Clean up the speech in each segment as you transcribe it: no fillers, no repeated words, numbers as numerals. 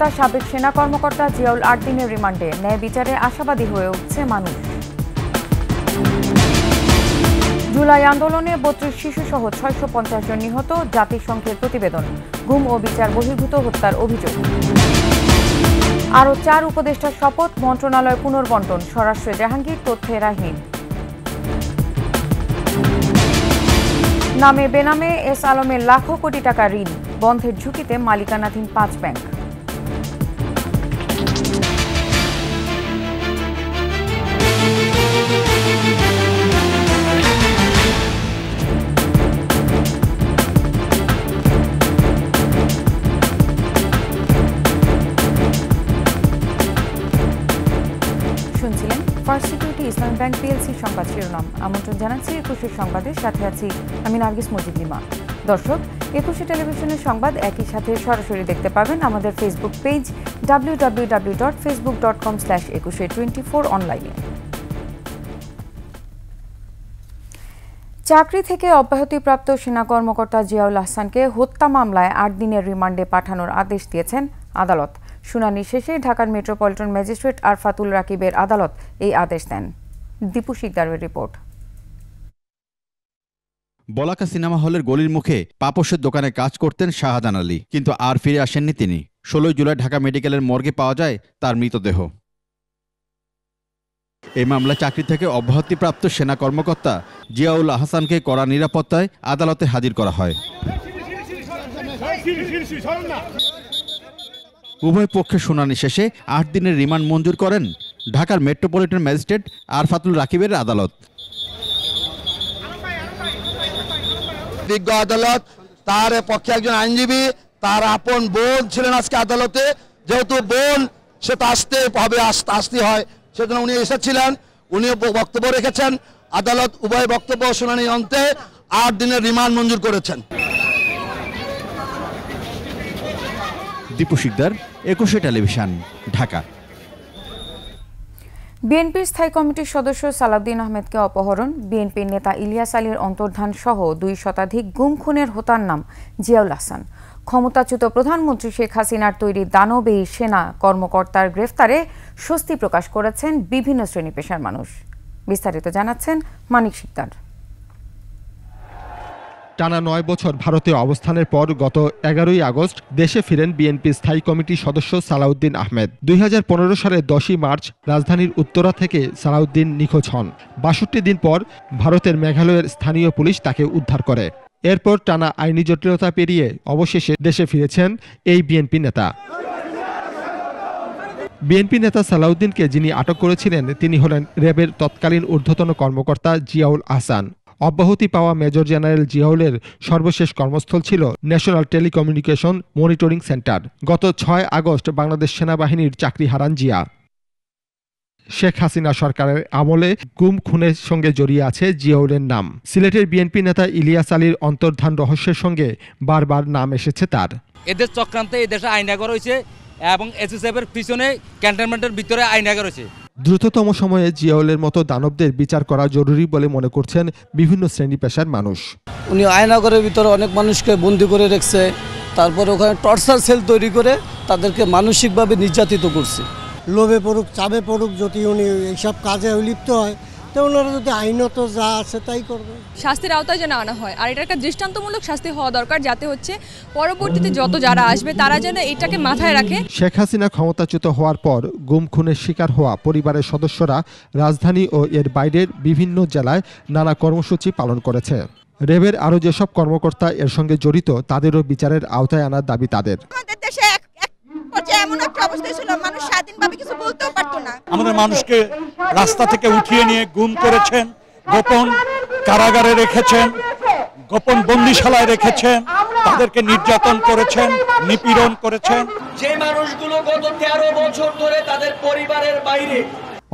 হত্যা সাবেক সেনা কর্মকর্তা জিয়াউল 8 দিনের রিমান্ডে, ন্যায় বিচারে আশাবাদী হয়ে উঠছে মানুষ। জুলাই আন্দোলনে 32 শিশুসহ 650 জন নিহত, জাতিসংঘের প্রতিবেদন। গুম ও বিচার বহির্ভূত হত্যার অভিযোগ। আরও 4 উপদেষ্টার শপথ, মন্ত্রণালয় পুনর্বণ্টন, স্বরাষ্ট্র জাহাঙ্গীর, তথ্যে রাহিদ। নামে বেনামে এস আলমের লাখো কোটি টাকা ঋণ, বন্ধের ঝুঁকিতে মালিকানাধীন 5 ব্যাংক। শুনছিলেন ফার্স্ট সিকিউরিটি ইসলামী ব্যাংক পিএলসি সংবাদ শিরোনাম। আমন্ত্রণ জানাচ্ছি 21 সংবাদের, সাথে আছি আমি নার্গিস মজিদ-লিমা। দর্শক, 21 টেলিভিশনের সংবাদ একই সাথে সরাসরি দেখতে পাবেন আমাদের ফেসবুক পেজ www.facebook.com/2124 অনলাইনে। চাকরি থেকে অব্যাহতিপ্রাপ্ত সেনা কর্মকর্তা জিয়াউল আহসানকে হত্যা মামলায় 8 দিনের রিমান্ডে পাঠানোর আদেশ দিয়েছেন আদালত। শুনানি শেষে ঢাকার মেট্রোপলিটন ম্যাজিস্ট্রেট আরফাতুল রাকিবের আদালত এই আদেশ দেন। দীপু শিকদারের রিপোর্ট। বলাকা সিনেমা হলের গলির মুখে পাপোশের দোকানে কাজ করতেন শাহজাহান আলী, কিন্তু আর ফিরে আসেননি তিনি। 16 জুলাই ঢাকা মেডিকেলের মর্গে পাওয়া যায় তার মৃতদেহ। এই মামলায় চাকরি থেকে অব্যাহতিপ্রাপ্ত সেনা কর্মকর্তা জিয়াউল আহসানকে কড়া নিরাপত্তায় আদালতে হাজির করা হয়। উভয় পক্ষের শুনানি শেষে 8 দিনের রিমান্ড মঞ্জুর করেন ঢাকার মেট্রোপলিটন ম্যাজিস্ট্রেট আরফাতুল রাকিবের আদালত। বিজ্ঞ আদালত, তার পক্ষে একজন আইনজীবী, তার আপন বোন ছিলেন আজকে আদালতে। যেহেতু বোন, সে তো আসতে হবে, আসতে হয়, সেজন্য উনি এসেছিলেন। উনিও বক্তব্য রেখেছেন। আদালত উভয় বক্তব্য শুনানি অন্তে 8 দিনের রিমান্ড মঞ্জুর করেছেন। দীপু শিকদার, 21 টেলিভিশন, ঢাকা। বিএনপির স্থায়ী কমিটির সদস্য সালাউদ্দিন আহমেদকে অপহরণ, বিএনপির নেতা ইলিয়াস আলীর অন্তর্ধান সহ 2 শতাধিক গুম খুনের হোতার নাম জিয়াউল আহসান। ক্ষমতাচ্যুত প্রধানমন্ত্রী শেখ হাসিনার তৈরি দানবে সেনা কর্মকর্তার গ্রেফতারে স্বস্তি প্রকাশ করেছেন বিভিন্ন শ্রেণী পেশার মানুষ। বিস্তারিত জানাচ্ছেন মানিক শিকদার। টানা 9 বছর ভারতে অবস্থানের পর গত 11ই আগস্ট দেশে ফিরেন বিএনপি স্থায়ী কমিটির সদস্য সালাউদ্দিন আহমেদ। 2015 সালের 10ই মার্চ রাজধানীর উত্তরা থেকে সালাউদ্দিন নিখোঁজ হন। 62 দিন পর ভারতের মেঘালয়ের স্থানীয় পুলিশ তাকে উদ্ধার করে। এরপর টানা আইনি জটিলতা পেরিয়ে অবশেষে দেশে ফিরেছেন এই বিএনপি নেতা। বিএনপি নেতা সালাউদ্দিনকে যিনি আটক করেছিলেন তিনি হলেন র্যাবের তৎকালীন ঊর্ধ্বতন কর্মকর্তা জিয়াউল আহসান। অব্যাহতি পাওয়া মেজর জেনারেল জিয়াউলের সর্বশেষ কর্মস্থল ছিল ন্যাশনাল টেলিকমিউনিকেশন মনিটরিং সেন্টার। গত 6 আগস্ট বাংলাদেশ সেনাবাহিনীর চাকরি হারান জিয়া। শেখ হাসিনা সরকারের আমলে গুম খুনের সঙ্গে জড়িয়ে আছে জিয়াউলের নাম। সিলেটের বিএনপি নেতা ইলিয়াস আলীর অন্তর্ধান রহস্যের সঙ্গে বারবার নাম এসেছে তার। এদের চক্রান্তে এদেশে আইনাগর হয়েছে এবং এসএসএফের পিছনে ক্যান্টনমেন্টের ভিতরে আইনাগর হয়েছে। দ্রুততম সময়ে জিয়াউলের মতো দানবদের বিচার করা জরুরি বলে মনে করছেন বিভিন্ন শ্রেণী পেশার মানুষ। উনি আয়নাগরের ভিতরে অনেক মানুষকে বন্দি করে রেখেছে, তারপরে ওখানে টর্চার সেল তৈরি করে তাদেরকে মানসিকভাবে নির্যাতিত করছে। লোভে পড়ুক, চাপে পড়ুক, যদি উনি এইসব কাজে লিপ্ত হয়, তো ওনারা যদি আইনত যা আছে তাই করবে। শাস্তির আওতায় যেন আনা হয়, আর এটা একটা দৃষ্টান্তমূলক শাস্তি হওয়া দরকার, যাতে হচ্ছে পরবর্তীতে যত যারা আসবে তারা যেন এটাকে মাথায় রাখে। শেখ হাসিনা ক্ষমতাচ্যুত হওয়ার পর গুম খুনের শিকার হওয়া পরিবারের সদস্যরা রাজধানী ও এর বাইরের বিভিন্ন জেলায় নানা কর্মসূচি পালন করেছে। র্যাবের আরও যেসব কর্মকর্তা এর সঙ্গে জড়িত তাদেরও বিচারের আওতায় আনার দাবি তাদের। এমন একটা অবস্থা ছিল, মানুষ স্বাধীনভাবে কিছু বলতেও পারতো না। আমাদের মানুষকে রাস্তা থেকে উঠিয়ে নিয়ে গুম করেছেন, গোপন কারাগারে রেখেছেন, গোপন বন্দিশালায় রেখেছেন, তাদেরকে নির্যাতন করেছেন, নিপীড়ন করেছেন। যে মানুষগুলো গত 13 বছর ধরে তাদের পরিবারের বাইরে।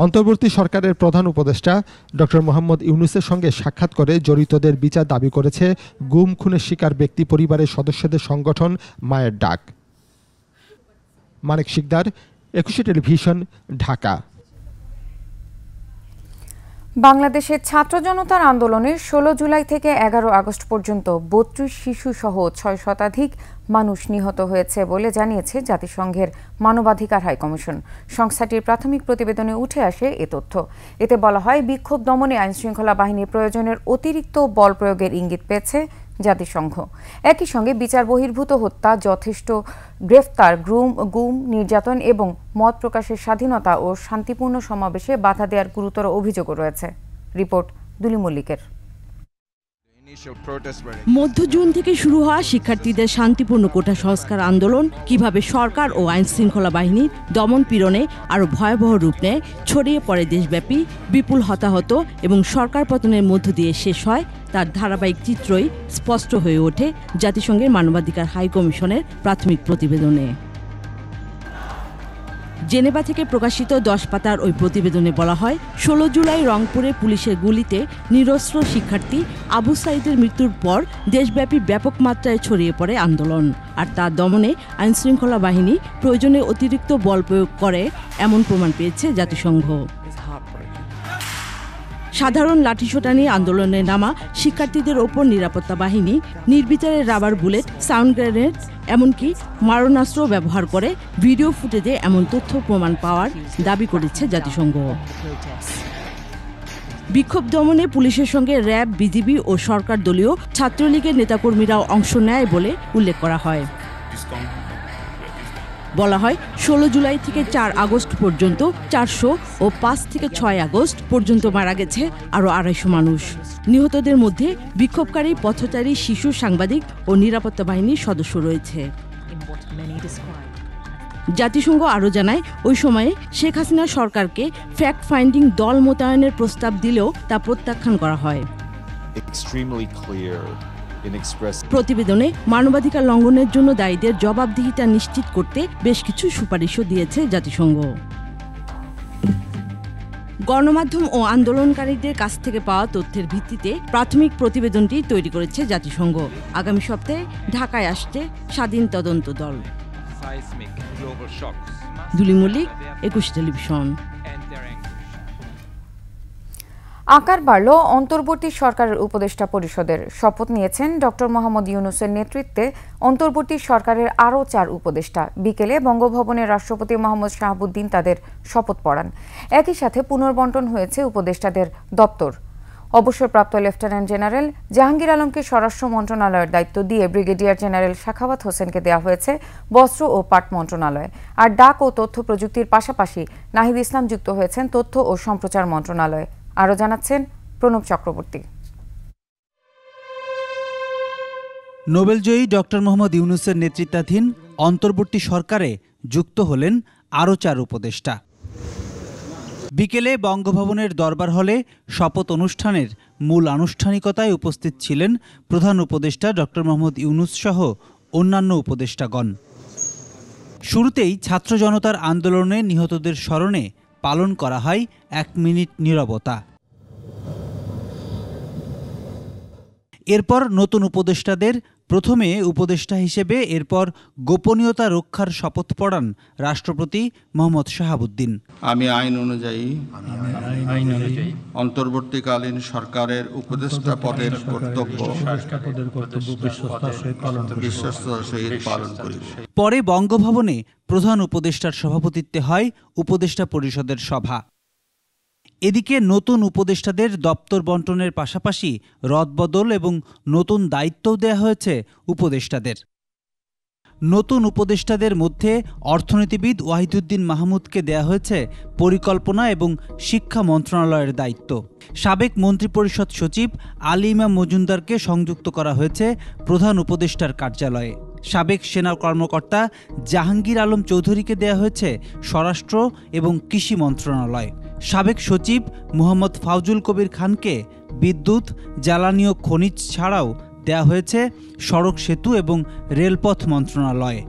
অন্তর্বর্তী সরকারের প্রধান উপদেষ্টা ডক্টর মোহাম্মদ ইউনূসের সঙ্গে সাক্ষাৎ করে জড়িতদের বিচার দাবি করেছে গুম খুনের শিকার ব্যক্তি পরিবারের সদস্যদের সংগঠন মায়ের ডাক। মানিক শিকদার, 21 টেলিভিশন, ঢাকা। বাংলাদেশের ছাত্র জনতার আন্দোলনে ১৬ জুলাই থেকে ১১ আগস্ট পর্যন্ত ৩২ শিশু সহ ৬ শতাধিক মানুষ নিহত হয়েছে বলে জানিয়েছে জাতিসংঘের মানবাধিকার হাইকমিশন। সংস্থাটির প্রাথমিক প্রতিবেদনে উঠে আসে এ তথ্য। এতে বলা হয়, বিক্ষোভ দমনে আইনশৃঙ্খলা বাহিনীর প্রয়োজনের অতিরিক্ত বল প্রয়োগের ইঙ্গিত পেয়েছে জাতিসংঘ। একই সঙ্গে বিচার বহির্ভূত হত্যা, যথেষ্ট গ্রেফতার, গুম, নির্যাতন এবং মত প্রকাশের স্বাধীনতা ও শান্তিপূর্ণ সমাবেশে বাধা দেওয়ার গুরুতর অভিযোগও রয়েছে। রিপোর্ট দুলি মল্লিকের। মধ্য জুন থেকে শুরু হওয়া শিক্ষার্থীদের শান্তিপূর্ণ কোটা সংস্কার আন্দোলন কিভাবে সরকার ও আইন শৃঙ্খলা বাহিনীর দমন পীড়নে আরও ভয়াবহ রূপ নেয়, ছড়িয়ে পড়ে দেশব্যাপী, বিপুল হতাহত এবং সরকার পতনের মধ্য দিয়ে শেষ হয়, তার ধারাবাহিক চিত্রই স্পষ্ট হয়ে ওঠে জাতিসংঘের মানবাধিকার হাইকমিশনের প্রাথমিক প্রতিবেদনে। জেনেভা থেকে প্রকাশিত 10 পাতার ওই প্রতিবেদনে বলা হয়, 16 জুলাই রংপুরে পুলিশের গুলিতে নিরস্ত্র শিক্ষার্থী আবু সাইদের মৃত্যুর পর দেশব্যাপী ব্যাপক মাত্রায় ছড়িয়ে পড়ে আন্দোলন, আর তা দমনে আইনশৃঙ্খলা বাহিনী প্রয়োজনে অতিরিক্ত বল প্রয়োগ করে এমন প্রমাণ পেয়েছে জাতিসংঘ। সাধারণ লাঠিসোঁটা নিয়ে আন্দোলনে নামা শিক্ষার্থীদের ওপর নিরাপত্তা বাহিনী নির্বিচারে রাবার বুলেট, সাউন্ড গ্রেনেড, এমনকি মারণাস্ত্র ব্যবহার করে ভিডিও ফুটেজে এমন তথ্য প্রমাণ পাওয়ার দাবি করেছে জাতিসংঘ। বিক্ষোভ দমনে পুলিশের সঙ্গে র্যাব, বিজিবি ও সরকার দলীয় ছাত্রলীগের নেতাকর্মীরাও অংশ নেয় বলে উল্লেখ করা হয়। বলা হয়, 16 জুলাই থেকে 4 আগস্ট পর্যন্ত 400 ও 5 থেকে 6 আগস্ট পর্যন্ত মারা গেছে আরও 250 মানুষ। নিহতদের মধ্যে বিক্ষোভকারী, পথচারী, শিশু, সাংবাদিক ও নিরাপত্তা বাহিনীর সদস্য রয়েছে। জাতিসংঘ আরও জানায়, ওই সময়ে শেখ হাসিনা সরকারকে ফ্যাক্ট ফাইন্ডিং দল মোতায়েনের প্রস্তাব দিলেও তা প্রত্যাখ্যান করা হয়। প্রতিবেদনে মানবাধিকার লঙ্ঘনের জন্য দায়ীদের জবাবদিহিতা নিশ্চিত করতে বেশ কিছু সুপারিশও দিয়েছে জাতিসংঘ। গণমাধ্যম ও আন্দোলনকারীদের কাছ থেকে পাওয়া তথ্যের ভিত্তিতে প্রাথমিক প্রতিবেদনটি তৈরি করেছে জাতিসংঘ। আগামী সপ্তাহে ঢাকায় আসছে স্বাধীন তদন্ত দল। দুলি মল্লিক, 21 টেলিভিশন। আকার বাড়ল অন্তর্বর্তী সরকারের উপদেষ্টা পরিষদের। শপথ নিয়েছেন ডক্টর মোহাম্মদ ইউনূসের নেতৃত্বে অন্তর্বর্তী সরকারের আরও 4 উপদেষ্টা। বিকেলে বঙ্গভবনের রাষ্ট্রপতি মোহাম্মদ শাহাবুদ্দিন তাদের শপথ পড়ান। একই সাথে পুনর্বণ্টন হয়েছে উপদেষ্টাদের দপ্তর। অবসরপ্রাপ্ত লেফটেন্যান্ট জেনারেল জাহাঙ্গীর আলমকে স্বরাষ্ট্র মন্ত্রণালয়ের দায়িত্ব দিয়ে ব্রিগেডিয়ার জেনারেল সাখাওয়াত হোসেনকে দেওয়া হয়েছে বস্ত্র ও পাট মন্ত্রণালয়। আর ডাক ও তথ্য প্রযুক্তির পাশাপাশি নাহিদ ইসলাম যুক্ত হয়েছেন তথ্য ও সম্প্রচার মন্ত্রণালয়ে। আরও জানাচ্ছেন প্রণব চক্রবর্তী। নোবেলজয়ী ডক্টর মোহাম্মদ ইউনূসের নেতৃত্বাধীন অন্তর্বর্তী সরকারে যুক্ত হলেন আরও 4 উপদেষ্টা। বিকেলে বঙ্গভবনের দরবার হলে শপথ অনুষ্ঠানের মূল আনুষ্ঠানিকতায় উপস্থিত ছিলেন প্রধান উপদেষ্টা ডক্টর মোহাম্মদ ইউনূস সহ অন্যান্য উপদেষ্টাগণ। শুরুতেই ছাত্র জনতার আন্দোলনে নিহতদের স্মরণে পালন করা হয় 1 মিনিট নীরবতা। এরপর নতুন উপদেষ্টাদের প্রথমে উপদেষ্টা হিসেবে এরপর গোপনীয়তা রক্ষার শপথ পড়ান রাষ্ট্রপতি মোহাম্মদ শাহাবুদ্দিন। আমি আইন অনুযায়ী অন্তর্বর্তীকালীন সরকারের উপদেষ্টা পদের কর্তব্য বিশ্বস্ততার সহিত পালন করিব। পরে বঙ্গভবনে প্রধান উপদেষ্টার সভাপতিত্বে হয় উপদেষ্টা পরিষদের সভা। এদিকে নতুন উপদেষ্টাদের দপ্তর বণ্টনের পাশাপাশি রদবদল এবং নতুন দায়িত্বও দেয়া হয়েছে উপদেষ্টাদের। নতুন উপদেষ্টাদের মধ্যে অর্থনীতিবিদ ওয়াহিদুদ্দিন মাহমুদকে দেয়া হয়েছে পরিকল্পনা এবং শিক্ষা মন্ত্রণালয়ের দায়িত্ব। সাবেক মন্ত্রিপরিষদ সচিব আলী ইমাম মজুমদারকে সংযুক্ত করা হয়েছে প্রধান উপদেষ্টার কার্যালয়ে। সাবেক সেনা কর্মকর্তা জাহাঙ্গীর আলম চৌধুরীকে দেয়া হয়েছে স্বরাষ্ট্র এবং কৃষি মন্ত্রণালয়। সাবেক সচিব মোহাম্মদ ফাউজুল কবির খানকে বিদ্যুৎ, জ্বালানি ও খনিজ ছাড়াও দেয়া হয়েছে সড়ক, সেতু এবং রেলপথ মন্ত্রণালয়।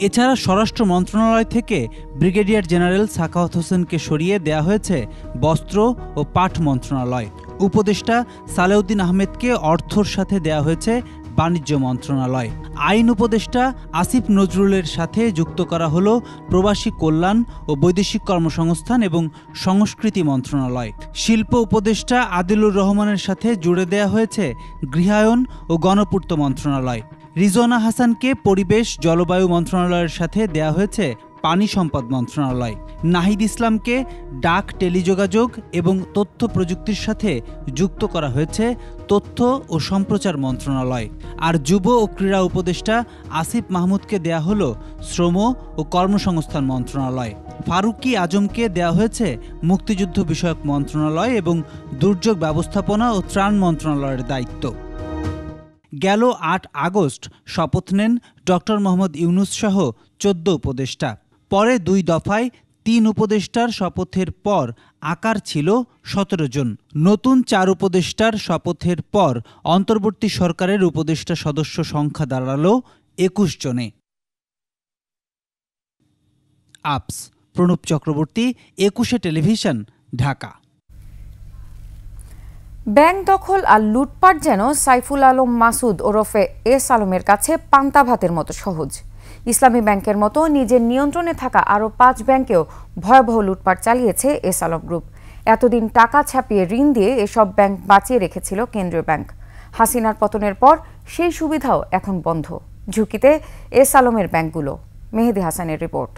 এছাড়া স্বরাষ্ট্র মন্ত্রণালয় থেকে ব্রিগেডিয়ার জেনারেল সাখাওয়াত হোসেনকে সরিয়ে দেয়া হয়েছে বস্ত্র ও পাট মন্ত্রণালয়। উপদেষ্টা সালেউদ্দিন আহমেদকে অর্থর সাথে দেয়া হয়েছে বাণিজ্য মন্ত্রণালয়। আইন উপদেষ্টা আসিফ নজরুলের সাথে যুক্ত করা হলো প্রবাসী কল্যাণ ও বৈদেশিক কর্মসংস্থান এবং সংস্কৃতি মন্ত্রণালয়। শিল্প উপদেষ্টা আদিলুর রহমানের সাথে জুড়ে দেয়া হয়েছে গৃহায়ন ও গণপূর্ত মন্ত্রণালয়। রিজওয়ানা হাসানকে পরিবেশ জলবায়ু মন্ত্রণালয়ের সাথে দেয়া হয়েছে পানি সম্পদ মন্ত্রণালয়। নাহিদ ইসলামকে ডাক, টেলিযোগাযোগ এবং তথ্য প্রযুক্তির সাথে যুক্ত করা হয়েছে তথ্য ও সম্প্রচার মন্ত্রণালয়। আর যুব ও ক্রীড়া উপদেষ্টা আসিফ মাহমুদকে দেয়া হলো শ্রম ও কর্মসংস্থান মন্ত্রণালয়। ফারুকি আজমকে দেয়া হয়েছে মুক্তিযুদ্ধ বিষয়ক মন্ত্রণালয় এবং দুর্যোগ ব্যবস্থাপনা ও ত্রাণ মন্ত্রণালয়ের দায়িত্ব। গেল ৮ আগস্ট শপথ নেন ডক্টর মোহাম্মদ ইউনূস সহ ১৪ উপদেষ্টা। পরে ২ দফায় ৩ উপদেষ্টার শপথের পর আকার ছিল ১৭ জন। নতুন ৪ উপদেষ্টার শপথের পর অন্তর্বর্তী সরকারের উপদেষ্টা সদস্য সংখ্যা দাঁড়ালো ২১ জনে। আপস, প্রণব চক্রবর্তী, ২১শে টেলিভিশন, ঢাকা। ব্যাংক দখল আর লুটপাট যেন সাইফুল আলম মাসুদ ওরফে এস আলমের কাছে পান্তা ভাতের মতো সহজ। ইসলামী ব্যাংকের মতো নিজের নিয়ন্ত্রণে থাকা আরও ৫ ব্যাংকেও ভয়াবহ লুটপাট চালিয়েছে এস আলম গ্রুপ। এতদিন টাকা ছাপিয়ে ঋণ দিয়ে এসব ব্যাংক বাঁচিয়ে রেখেছিল কেন্দ্রীয় ব্যাংক। হাসিনার পতনের পর সেই সুবিধাও এখন বন্ধ। ঝুঁকিতে এস আলমের ব্যাংকগুলো। মেহেদি হাসানের রিপোর্ট।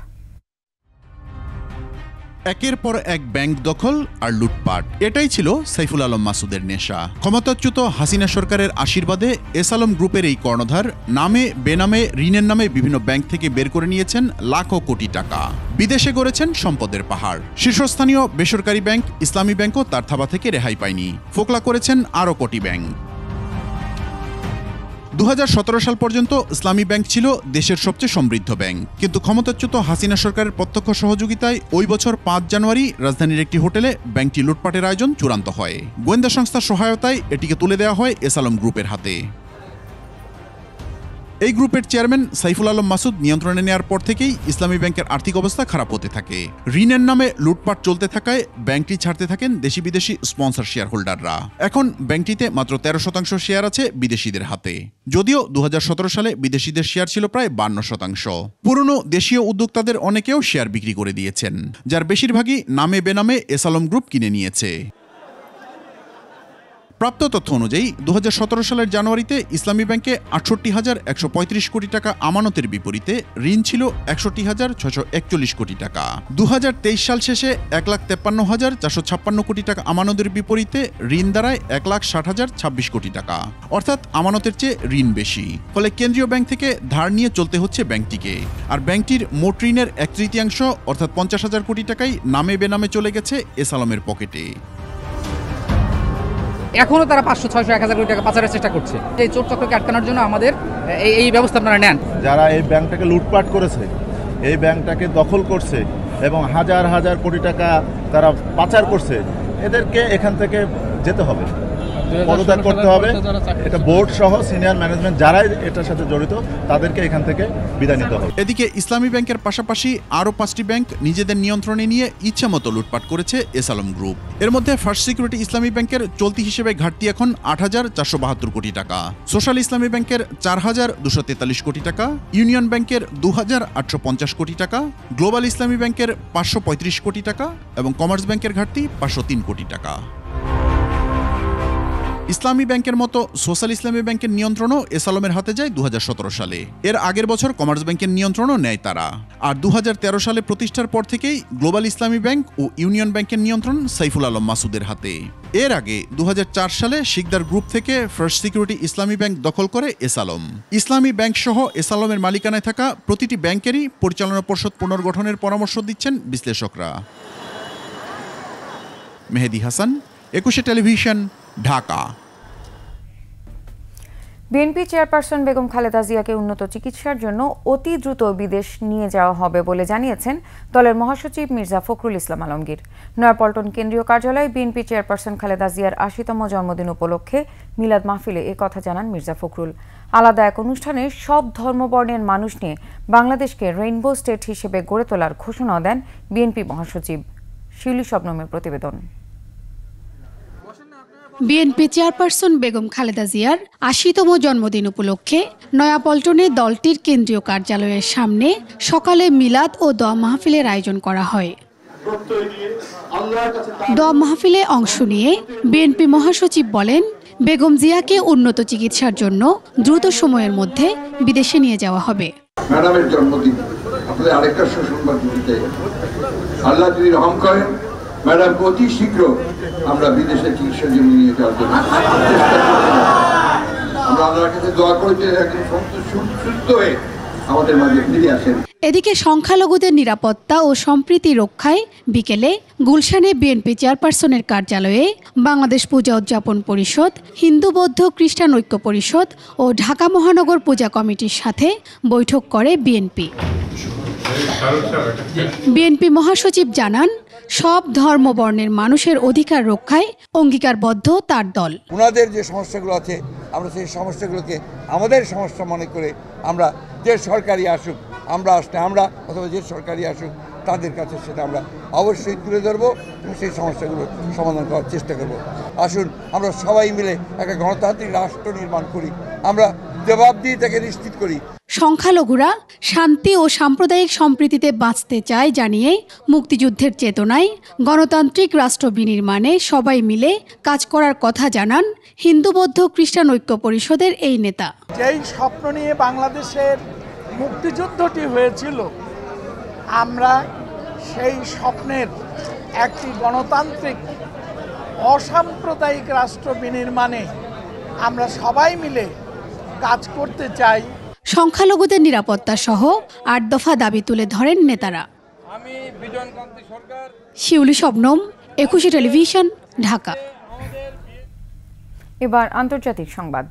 একের পর এক ব্যাংক দখল আর লুটপাট, এটাই ছিল সাইফুল আলম মাসুদের নেশা। ক্ষমতাচ্যুত হাসিনা সরকারের আশীর্বাদে এস আলম গ্রুপের এই কর্ণধার নামে বেনামে ঋণের নামে বিভিন্ন ব্যাংক থেকে বের করে নিয়েছেন লাখো কোটি টাকা। বিদেশে গড়েছেন সম্পদের পাহাড়। শীর্ষস্থানীয় বেসরকারি ব্যাংক ইসলামী ব্যাংকও তার থাবা থেকে রেহাই পায়নি। ফোকলা করেছেন আরও কোটি ব্যাংক। ২০১৭ সাল পর্যন্ত ইসলামী ব্যাংক ছিল দেশের সবচেয়ে সমৃদ্ধ ব্যাংক। কিন্তু ক্ষমতাচ্যুত হাসিনা সরকারের প্রত্যক্ষ সহযোগিতায় ওই বছর ৫ জানুয়ারি রাজধানীর একটি হোটেলে ব্যাংকটি লুটপাটের আয়োজন চূড়ান্ত হয়। গোয়েন্দা সংস্থার সহায়তায় এটিকে তুলে দেওয়া হয় এস আলম গ্রুপের হাতে। এই গ্রুপের চেয়ারম্যান সাইফুল আলম মাসুদ নিয়ন্ত্রণে নেওয়ার পর থেকেই ইসলামী ব্যাংকের আর্থিক অবস্থা খারাপ হতে থাকে। ঋণের নামে লুটপাট চলতে থাকায় ব্যাংকটি ছাড়তে থাকেন দেশি বিদেশি স্পন্সর শেয়ার হোল্ডাররা। এখন ব্যাংকটিতে মাত্র 13% শেয়ার আছে বিদেশিদের হাতে। যদিও ২০১৭ সালে বিদেশিদের শেয়ার ছিল প্রায় 52%। পুরনো দেশীয় উদ্যোক্তাদের অনেকেও শেয়ার বিক্রি করে দিয়েছেন, যার বেশিরভাগই নামে বেনামে এস আলম গ্রুপ কিনে নিয়েছে। প্রাপ্ত তথ্য অনুযায়ী ২০১৭ সালের জানুয়ারিতে ইসলামী ব্যাংকে ৬৮,১৩৫ কোটি টাকা আমানতের বিপরীতে ঋণ ছিল ৬১,৬৪১ কোটি টাকা। ২০২৩ সাল শেষে ১,৫৩,৪৫৬ কোটি টাকা আমানতের বিপরীতে ঋণ দাঁড়ায় ১,৬০,০২৬ কোটি টাকা। অর্থাৎ আমানতের চেয়ে ঋণ বেশি। ফলে কেন্দ্রীয় ব্যাংক থেকে ধার নিয়ে চলতে হচ্ছে ব্যাংকটিকে। আর ব্যাংকটির মোট ঋণের ১/৩ অর্থাৎ ৫০,০০০ কোটি টাকাই নামে বেনামে চলে গেছে এস আলমের পকেটে। এখনো তারা ৫০০, ৬০০, ১,০০০ কোটি টাকা পাচারের চেষ্টা করছে। এই চোর চক্রকে আটকানোর জন্য আমাদের এই ব্যবস্থা আপনারা নেন। যারা এই ব্যাংকটাকে লুটপাট করেছে, এই ব্যাংকটাকে দখল করছে এবং হাজার হাজার কোটি টাকা তারা পাচার করছে, এদেরকে এখান থেকে যেতে হবে, পদত্যাগ করতে হবে। এটা বোর্ড সহ সিনিয়র ম্যানেজমেন্ট যারাই এটার সাথে জড়িত তাদেরকে এখান থেকে বিদায় নিতে হবে। এদিকে ইসলামী ব্যাংকের পাশাপাশি আরও 5টি ব্যাংক নিজেদের নিয়ন্ত্রণে নিয়ে ইচ্ছামতো লুটপাট করেছে এস আলম গ্রুপ। এর মধ্যে ফার্স্ট সিকিউরিটি ইসলামী ব্যাংকের চলতি হিসেবে ঘাটতি এখন ৮,৪৭২ কোটি টাকা, সোশ্যাল ইসলামী ব্যাংকের ৪,২৪৩ কোটি টাকা, ইউনিয়ন ব্যাংকের ২,৮৫০ কোটি টাকা, গ্লোবাল ইসলামী ব্যাংকের ৫৩৫ কোটি টাকা এবং কমার্স ব্যাংকের ঘাটতি ৫০৩ কোটি টাকা। ইসলামী ব্যাংকের মতো সোশ্যাল ইসলামী ব্যাংকের নিয়ন্ত্রণও এস আলমের হাতে যায় ২০১৭ সালে। এর আগের বছর কমার্স ব্যাংকের নিয়ন্ত্রণও নেয় তারা। আর ২০১৩ সালে প্রতিষ্ঠার পর থেকেই গ্লোবাল ইসলামী ব্যাংক ও ইউনিয়ন ব্যাংকের নিয়ন্ত্রণ সাইফুল আলম মাসুদের হাতে। এর আগে ২০০৪ সালে শিকদার গ্রুপ থেকে ফার্স্ট সিকিউরিটি ইসলামী ব্যাংক দখল করে এস আলম। ইসলামী ব্যাংক সহ এস আলমের মালিকানায় থাকা প্রতিটি ব্যাংকেরই পরিচালনা পর্ষদ পুনর্গঠনের পরামর্শ দিচ্ছেন বিশ্লেষকরা। মেহেদি হাসান, ২১শে television, Dhaka. BNP chairperson Begum Khaleda জিয়াকে উন্নত চিকিৎসার জন্য অতি দ্রুত বিদেশ নিয়ে যাওয়া হবে বলে জানিয়েছেন দলের মহাসচিব মির্জা ফখরুল ইসলাম আলমগীর। নয়াপল্টন কেন্দ্রীয় কার্যালয়ে বিএনপি চেয়ারপারসন খালেদা জিয়ার ৮০তম জন্মদিন উপলক্ষে মিলাদ মাহফিলে কথা জানান মির্জা ফখরুল। আলাদা এক অনুষ্ঠানে সব ধর্মবর্ণের মানুষ নিয়ে বাংলাদেশকে রেইনবো স্টেট হিসেবে গড়ে তোলার ঘোষণা দেন বিএনপি মহাসচিব। শিউলি শবনমের প্রতিবেদন। বিএনপি চেয়ারপারসন বেগম খালেদা জিয়ার ৮০তম জন্মদিন উপলক্ষে নয়াপল্টনে দলটির কেন্দ্রীয় কার্যালয়ের সামনে সকালে মিলাদ ও দোয়া মাহফিলের আয়োজন করা হয়। দোয়া মাহফিলে অংশ নিয়ে বিএনপি মহাসচিব বলেন, বেগম জিয়াকে উন্নত চিকিৎসার জন্য দ্রুত সময়ের মধ্যে বিদেশে নিয়ে যাওয়া হবে। ম্যাডামের জন্মদিন, আপনাদের আরেকটা সুসংবাদ দিতে, আল্লাহ যদি রহম করেন ম্যাডাম অতি শীঘ্র আমরা বিদেশে চিকিৎসার জন্য নিয়ে যাওয়ার জন্য আমরা আল্লাহর কাছে দোয়া করি যে একদম সুস্থ হয়ে আমাদের মাঝে ফিরে আসেন। এদিকে সংখ্যালঘুদের নিরাপত্তা ও সম্প্রীতি রক্ষায় বিকেলে গুলশানে বিএনপি চেয়ারপারসনের কার্যালয়ে বাংলাদেশ পূজা উদযাপন পরিষদ, হিন্দু বৌদ্ধ খ্রিস্টান ঐক্য পরিষদ ও ঢাকা মহানগর পূজা কমিটির সাথে বৈঠক করে বিএনপি। বিএনপি মহাসচিব জানান, সব ধর্ম বর্ণের মানুষের অধিকার রক্ষায় অঙ্গীকারবদ্ধ তার দল। ওনাদের যে সমস্যাগুলো আছে আমরা সেই সমস্যাগুলোকে আমাদের সমস্যা মনে করে আমরা যে সরকারি আসুক আমরা আসলে আমরা অথবা যে সরকারি আসুক তাদের কাছে সেটা আমরা অবশ্যই তুলে ধরবো এবং সেই সমস্যাগুলো সমাধান করার চেষ্টা করব। আসুন আমরা সবাই মিলে একটা গণতান্ত্রিক রাষ্ট্র নির্মাণ করি, আমরা জবাবদিহিতাকে নিশ্চিত করি। সংখ্যালঘুরা শান্তি ও সাম্প্রদায়িক সম্প্রীতিতে বাঁচতে চায় জানিয়ে মুক্তিযুদ্ধের চেতনায় গণতান্ত্রিক রাষ্ট্র বিনির্মাণে সবাই মিলে কাজ করার কথা জানান হিন্দু বৌদ্ধ খ্রিস্টান ঐক্য পরিষদের এই নেতা। যেই স্বপ্ন নিয়ে বাংলাদেশের মুক্তিযুদ্ধটি হয়েছিল, আমরা সেই স্বপ্নের একটি গণতান্ত্রিক অসাম্প্রদায়িক রাষ্ট্র বিনির্মাণে আমরা সবাই মিলে কাজ করতে চাই। সংখ্যালঘুদের নিরাপত্তা সহ ৮ দফা দাবি তুলে ধরেন নেতারা। শিউলি শবনম, ২১ টেলিভিশন, ঢাকা। এবার আন্তর্জাতিক সংবাদ।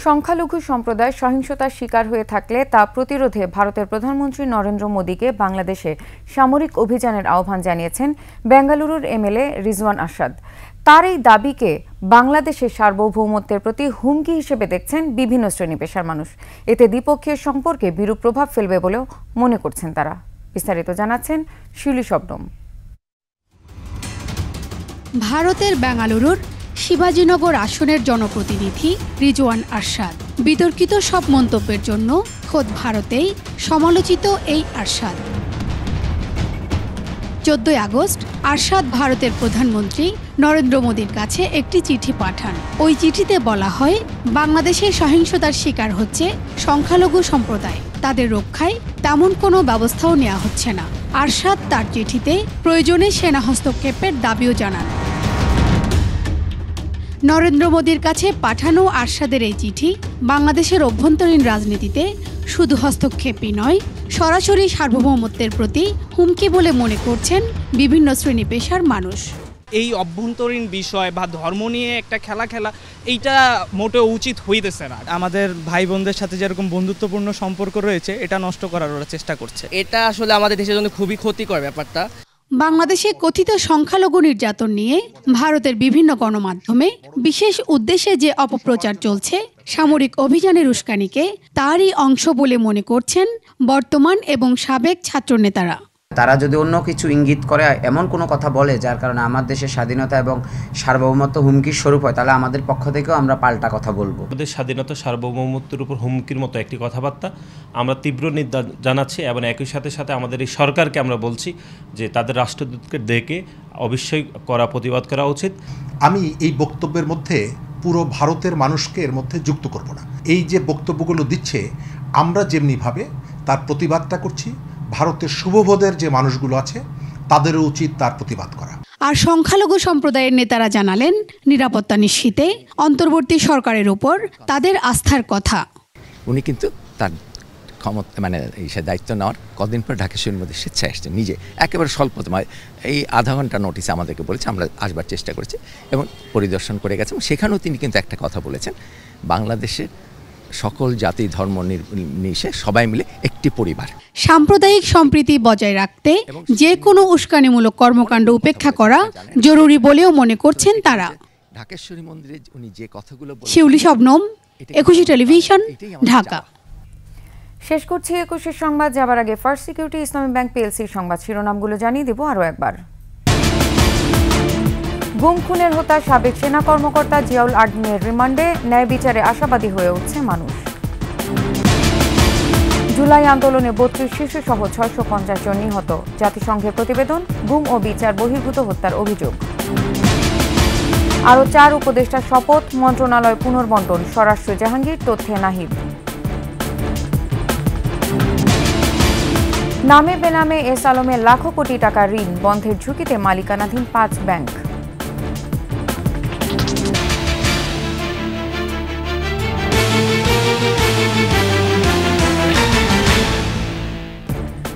সংখ্যালঘু সম্প্রদায় সহিংসতার শিকার হয়ে থাকলে তা প্রতিরোধে ভারতের প্রধানমন্ত্রী নরেন্দ্র মোদীকে বাংলাদেশে সামরিক অভিযানের আহ্বান জানিয়েছেন বেঙ্গালুরুর এমএলএ রিজওয়ান আরশাদ। তার এই দাবিকে বাংলাদেশের সার্বভৌমত্বের প্রতি হুমকি হিসেবে দেখছেন বিভিন্ন শ্রেণী পেশার মানুষ। এতে দ্বিপক্ষীয় সম্পর্কে বিরূপ প্রভাব ফেলবে বলেও মনে করছেন তারা। বিস্তারিত জানাচ্ছেন শিউলি শবনম। ভারতের বেঙ্গালুরুর শিবাজীনগর আসনের জনপ্রতিনিধি রিজওয়ান আরশাদ। বিতর্কিত সব মন্তব্যের জন্য খোদ ভারতেই সমালোচিত এই আরশাদ। 14 আগস্ট আরশাদ ভারতের প্রধানমন্ত্রী নরেন্দ্র মোদীর কাছে একটি চিঠি পাঠান। ওই চিঠিতে বলা হয়, বাংলাদেশে সহিংসতার শিকার হচ্ছে সংখ্যালঘু সম্প্রদায়, তাদের রক্ষায় তেমন কোনো ব্যবস্থাও নেওয়া হচ্ছে না। আরশাদ তার চিঠিতে প্রয়োজনে সেনা হস্তক্ষেপের দাবিও জানান। নরেন্দ্র মোদীর কাছে পাঠানো আরশাদের এই চিঠি বাংলাদেশের অভ্যন্তরীণ রাজনীতিতে শুধু হস্তক্ষেপই নয়, সরাসরি সার্বভৌমত্বের প্রতি হুমকি বলে মনে করছেন বিভিন্ন শ্রেণী পেশার মানুষ। এই অভ্যন্তরীণ বিষয় বা ধর্ম নিয়ে একটা খেলা এইটা মোটেও উচিত হইতেছে না। আমাদের ভাই বোনদের সাথে যেরকম বন্ধুত্বপূর্ণ সম্পর্ক রয়েছে, এটা নষ্ট করার ওরা চেষ্টা করছে। এটা আসলে আমাদের দেশের জন্য খুবই ক্ষতিকর ব্যাপারটা। বাংলাদেশে কথিত সংখ্যালঘু নির্যাতন নিয়ে ভারতের বিভিন্ন গণমাধ্যমে বিশেষ উদ্দেশ্যে যে অপপ্রচার চলছে, সামরিক অভিযানের উস্কানিকে তারই অংশ বলে মনে করছেন বর্তমান এবং সাবেক ছাত্রনেতারা। তারা যদি অন্য কিছু ইঙ্গিত করে, এমন কোনো কথা বলে যার কারণে আমার দেশের স্বাধীনতা এবং সার্বভৌমত্ব হুমকির স্বরূপ হয়, তাহলে আমাদের পক্ষ থেকেও আমরা পাল্টা কথা বলবো। আমাদের স্বাধীনতা সার্বভৌমত্বের উপর হুমকির মতো একটি কথাবার্তা আমরা তীব্র নিন্দা জানাচ্ছি এবং একই সাথে আমাদের এই সরকারকে আমরা বলছি যে তাদের রাষ্ট্রদূতকে ডেকে অবশ্যই করা প্রতিবাদ করা উচিত। আমি এই বক্তব্যের মধ্যে পুরো ভারতের মানুষকে এর মধ্যে যুক্ত করব না। এই যে বক্তব্যগুলো দিচ্ছে, আমরা যেমনিভাবে তার প্রতিবাদটা করছি, ভারতের শুভবোধের যে মানুষগুলো আছে তাদেরও উচিত তার প্রতিবাদ করা। আর সংখ্যালঘু সম্প্রদায়ের নেতারা জানালেন, নিরাপত্তা নিশ্চিতে অন্তর্বর্তী সরকারের উপর তাদের আস্থার কথা। উনি কিন্তু তার ক্ষমতা দায়িত্ব নেওয়ার কদিন পর ঢাকেশ্বরীর মধ্যে স্বেচ্ছায় আসছেন নিজে, একেবারে স্বল্প এই আধা ঘন্টা নোটিস আমাদেরকে বলেছে, আমরা আসবার চেষ্টা করেছি এবং পরিদর্শন করে গেছেন। সেখানেও তিনি কিন্তু একটা কথা বলেছেন, বাংলাদেশের সকল জাতি ধর্ম নির্বিশেষে সবাই মিলে একটি পরিবার। সাম্প্রদায়িক সম্প্রীতি বজায় রাখতে যে কোনো উস্কানিমূলক কর্মকাণ্ড উপেক্ষা করা জরুরি বলেও মনে করছেন তারা। ঢাকেশ্বরী মন্দিরে উনি যে কথাগুলো শিউলি শবনম, 21 টেলিভিশন, ঢাকা। শেষ করছি 21 সংবাদ। যাবার আগে ফার্স্ট সিকিউরিটি ইসলামী ব্যাংক পিএলসির সংবাদ শিরোনামগুলো জানিয়ে দেব আরও একবার। গুম খুনের হোতা সাবেক সেনা কর্মকর্তা জিয়াউল আর্দিনের রিমান্ডে, ন্যায় বিচারে আশাবাদী হয়ে উঠছে মানুষ। জুলাই আন্দোলনে 32 শিশুসহ 650 জন নিহত, জাতিসংঘের প্রতিবেদন, গুম ও বিচার বহির্ভূত হত্যার অভিযোগ। আরও 4 উপদেষ্টার শপথ, মন্ত্রণালয় পুনর্বণ্টন, স্বরাষ্ট্র জাহাঙ্গীর, তথ্যে নাহিদ। নামে বেনামে এস আলমের লাখো কোটি টাকার ঋণ, বন্ধের ঝুঁকিতে মালিকানাধীন 5 ব্যাংক।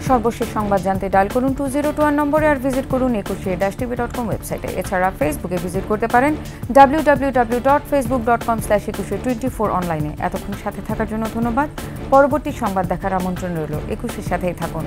সর্বশেষ সংবাদ জানতে ডায়াল করুন 2021 নম্বরে, আর ভিজিট করুন 21-tv.com ওয়েবসাইটে। এছাড়া ফেসবুকে ভিজিট করতে পারেন www.facebook.com/2124 অনলাইনে। এতক্ষণ সাথে থাকার জন্য ধন্যবাদ। পরবর্তী সংবাদ দেখার আমন্ত্রণ রইল। 21-এর সাথেই থাকুন।